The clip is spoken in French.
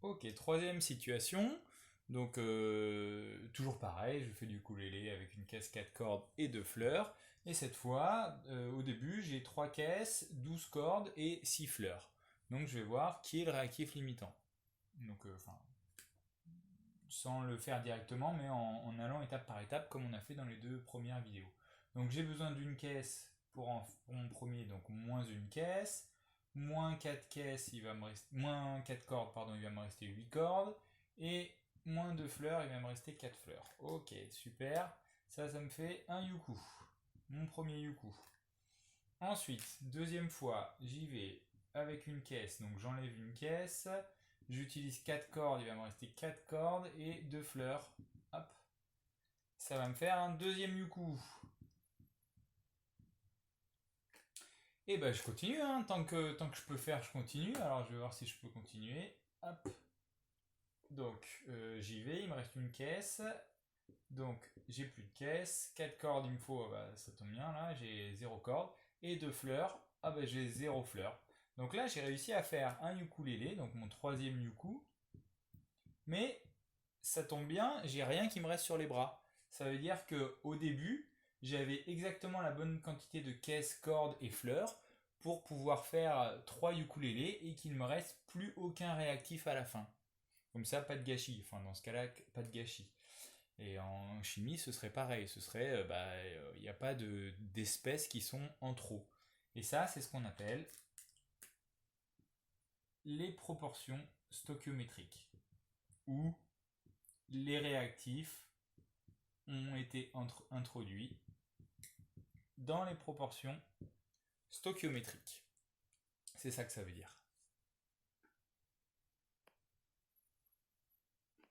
Ok, troisième situation. Donc, toujours pareil, je fais du ukulélé avec une caisse 4 cordes et 2 fleurs. Et cette fois, au début, j'ai 3 caisses, 12 cordes et 6 fleurs. Donc, je vais voir qui est le réactif limitant. Donc, enfin, sans le faire directement, mais en allant étape par étape, comme on a fait dans les deux premières vidéos. Donc, j'ai besoin d'une caisse pour mon premier, donc moins une caisse. Moins 4 caisses, il va me rester, moins 4 cordes, pardon, il va me rester 8 cordes. Et moins 2 fleurs, il va me rester 4 fleurs. Ok, super. Ça me fait un yuku. Mon premier yuku. Ensuite, deuxième fois, j'y vais avec une caisse. Donc j'enlève une caisse. J'utilise 4 cordes, il va me rester 4 cordes et 2 fleurs. Hop. Ça va me faire un deuxième yuku. Et ben je continue, hein. Tant que je peux faire, je continue. Alors je vais voir si je peux continuer. Hop. Donc j'y vais, il me reste une caisse. Donc j'ai plus de caisse. 4 cordes, il me faut, bah, ça tombe bien là, j'ai 0 corde. Et 2 fleurs, ah bah j'ai 0 fleurs. Donc là j'ai réussi à faire un ukulélé, donc mon troisième uku. Mais ça tombe bien, j'ai rien qui me reste sur les bras. Ça veut dire que au début, j'avais exactement la bonne quantité de caisses, cordes et fleurs pour pouvoir faire 3 ukulélés et qu'il ne me reste plus aucun réactif à la fin. Comme ça, pas de gâchis. Enfin, dans ce cas-là, pas de gâchis. Et en chimie, ce serait pareil. Ce serait, il n'y a pas d'espèces qui sont en trop. Et ça, c'est ce qu'on appelle les proportions stoichiométriques, où les réactifs ont été introduits dans les proportions stoichiométriques. C'est ça que ça veut dire.